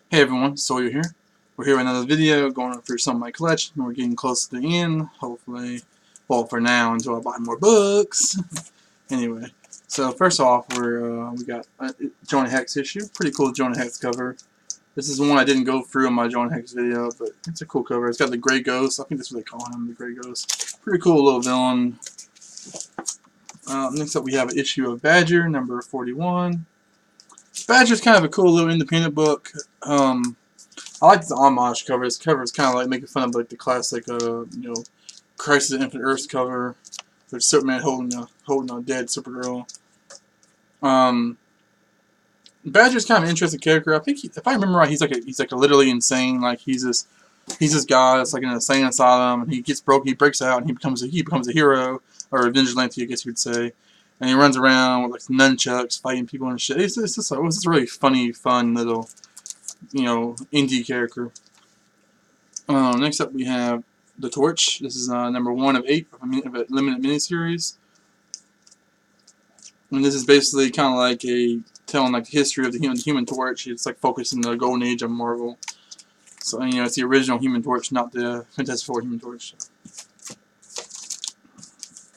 Hey everyone, Sawyer here. We're here with another video going through some of my collection. We're getting close to the end, hopefully. Well, for now, until I buy more books. Anyway, so first off, we got a Jonah Hex issue. Pretty cool Jonah Hex cover. This is one I didn't go through in my Jonah Hex video, but it's a cool cover. It's got the Grey Ghost. I think that's what they call him, the Grey Ghost. Pretty cool little villain. Next up, we have an issue of Badger, number 41. Badger's kind of a cool little independent book. I like the homage cover. This cover is kind of like making fun of like the classic, Crisis of Infinite Earths cover with Superman holding a dead Supergirl. Badger's kind of an interesting character. I think if I remember right, he's like a literally insane. Like he's this guy that's like in an insane asylum, and he breaks out, and he becomes a hero or a vigilante, I guess you could say. And he runs around with like nunchucks, fighting people and shit. It's just like, it was just a really funny, fun little, indie character. Next up, we have The Torch. This is number 1 of 8 of a limited miniseries. And this is basically kind of like telling like the history of the Human Torch. It's like focusing on the golden age of Marvel. So, it's the original Human Torch, not the Fantastic Four Human Torch.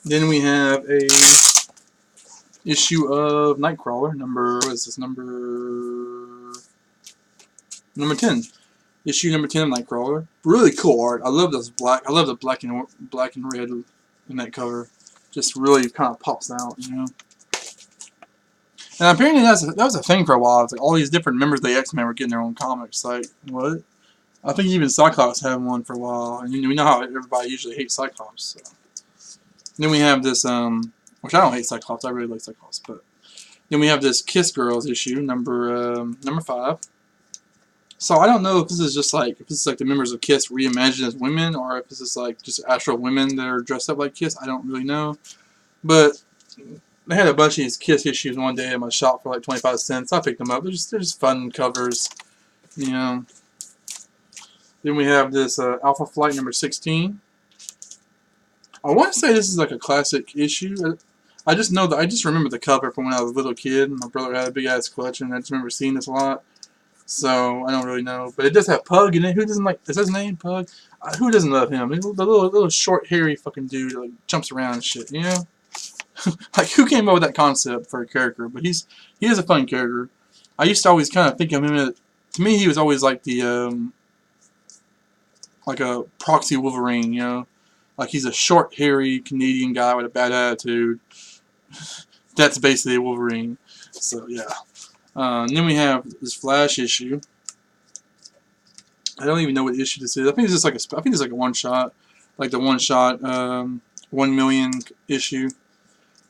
Then we have a issue of Nightcrawler. Number 10. Issue number 10 of Nightcrawler. Really cool art. I love the black and red in that cover. Just really kind of pops out, And apparently that was a thing for a while. It's like all these different members of the X-Men were getting their own comics. Like, what? I think even Cyclops had one for a while. And we know how everybody usually hates Cyclops. So. Then we have this, which I don't hate Cyclops. I really like Cyclops. But then we have this Kiss Girls issue, number 5. So I don't know if this is like the members of Kiss reimagined as women, or if this is like just actual women that are dressed up like Kiss. I don't really know. But they had a bunch of these Kiss issues one day in my shop for like 25 cents. I picked them up. They're just fun covers, Then we have this Alpha Flight number 16. I want to say this is like a classic issue. I just remember the cover from when I was a little kid. My brother had a big ass collection, and I just remember seeing this a lot. So I don't really know, but it does have Pug in it. Who doesn't like? Is his name Pug? Who doesn't love him? The little short, hairy fucking dude that like jumps around and shit. Like who came up with that concept for a character? But he is a fun character. I used to always kind of think of him as, to me, he was always like the like a proxy Wolverine. Like he's a short, hairy Canadian guy with a bad attitude. That's basically a Wolverine. So yeah. And then we have this Flash issue. I don't even know what issue this is. I think it's just like a one shot, like the one shot 1 million issue.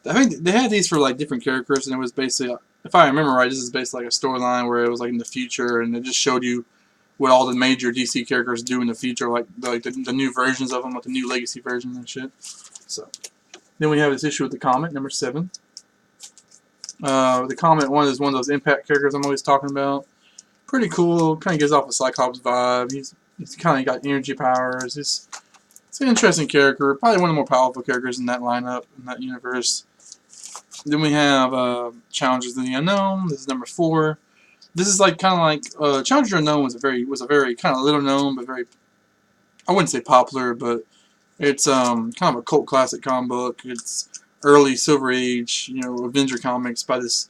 I think they had these for like different characters, and it was basically, if I remember right, this is basically like a storyline where it was like in the future, and it just showed you what all the major DC characters do in the future, like the new versions of them, like the new legacy versions and shit. So then we have this issue with the Comet, number 7. The Comet one is one of those Impact characters I'm always talking about. Pretty cool. Kind of gives off a Cyclops vibe. He's kind of got energy powers. It's an interesting character. Probably one of the more powerful characters in that lineup, in that universe. Then we have Challengers of the Unknown. This is number 4. This is like kind of like Challenger Unknown was a very kind of little known, but very, I wouldn't say popular, but it's kind of a cult classic comic book. It's early Silver Age, Avenger comics by this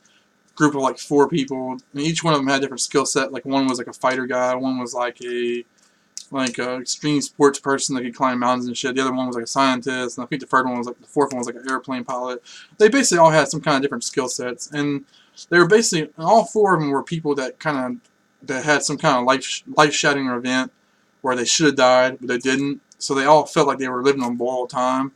group of like 4 people. And each one of them had a different skill set. Like one was like a fighter guy, one was like a extreme sports person that could climb mountains and shit. The other one was like a scientist, and I think the fourth one was like an airplane pilot. They basically all had some kind of different skill sets, and they were basically, all 4 of them were people that had some kind of life-shattering event where they should have died, but they didn't. So they all felt like they were living on borrowed time.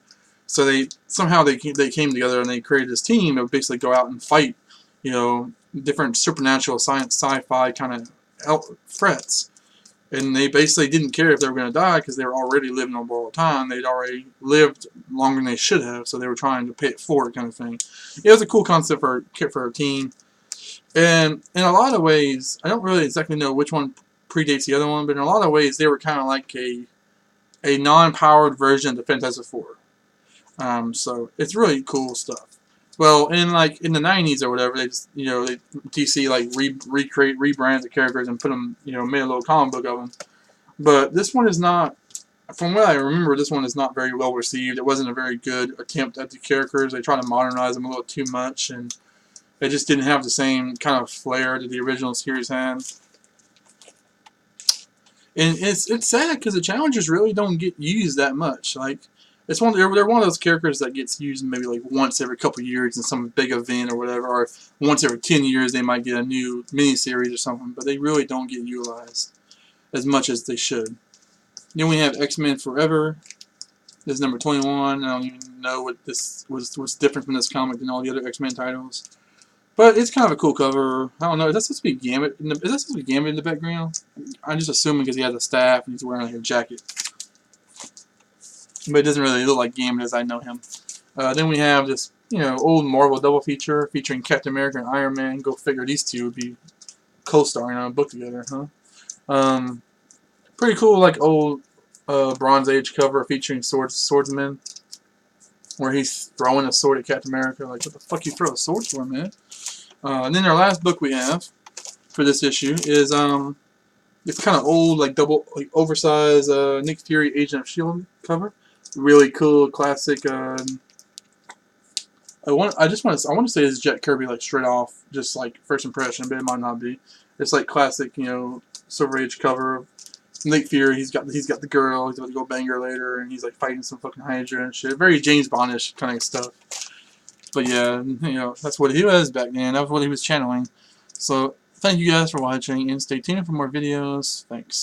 So they came together and they created this team that would basically go out and fight, different supernatural sci-fi kind of threats. And they basically didn't care if they were going to die because they were already living on borrowed time. They'd already lived longer than they should have, so they were trying to pay it forward, kind of thing. It was a cool concept for a team. And in a lot of ways, I don't really exactly know which one predates the other one, but in a lot of ways, they were kind of like a non-powered version of the Fantastic Four. So it's really cool stuff. Well, in the 90s or whatever, they just DC like rebrand the characters and put them made a little comic book of them. But this one is not. From what I remember, this one is not very well received. It wasn't a very good attempt at the characters. They tried to modernize them a little too much, and they just didn't have the same kind of flair that the original series had. And it's sad because the Challengers really don't get used that much. Like they're one of those characters that gets used maybe like once every couple of years in some big event or whatever, or once every 10 years they might get a new miniseries or something. But they really don't get utilized as much as they should. Then we have X-Men Forever. This is number 21. I don't even know what's different from this comic than all the other X-Men titles. But it's kind of a cool cover. I don't know. Is that supposed to be Gambit? Is that supposed to be Gambit in the background? I'm just assuming because he has a staff and he's wearing like a jacket. But it doesn't really look like Gambit as I know him. Then we have this, old Marvel double feature featuring Captain America and Iron Man. Go figure, these two would be co-starring on a book together, huh? Pretty cool, like old Bronze Age cover featuring swordsmen, where he's throwing a sword at Captain America. Like, what the fuck you throw a sword for, man? And then our last book we have for this issue is it's kind of old, like oversized Nick Fury Agent of S.H.I.E.L.D. cover. Really cool, classic. I want to say it's Jack Kirby like straight off, just like first impression, but it might not be. It's like classic, Silver Age cover. Nick Fury, he's got the girl, he's about to go bang her later, and he's like fighting some fucking Hydra and shit. Very James Bondish kind of stuff. But yeah, that's what he was back then. That was what he was channeling. So thank you guys for watching, and stay tuned for more videos. Thanks.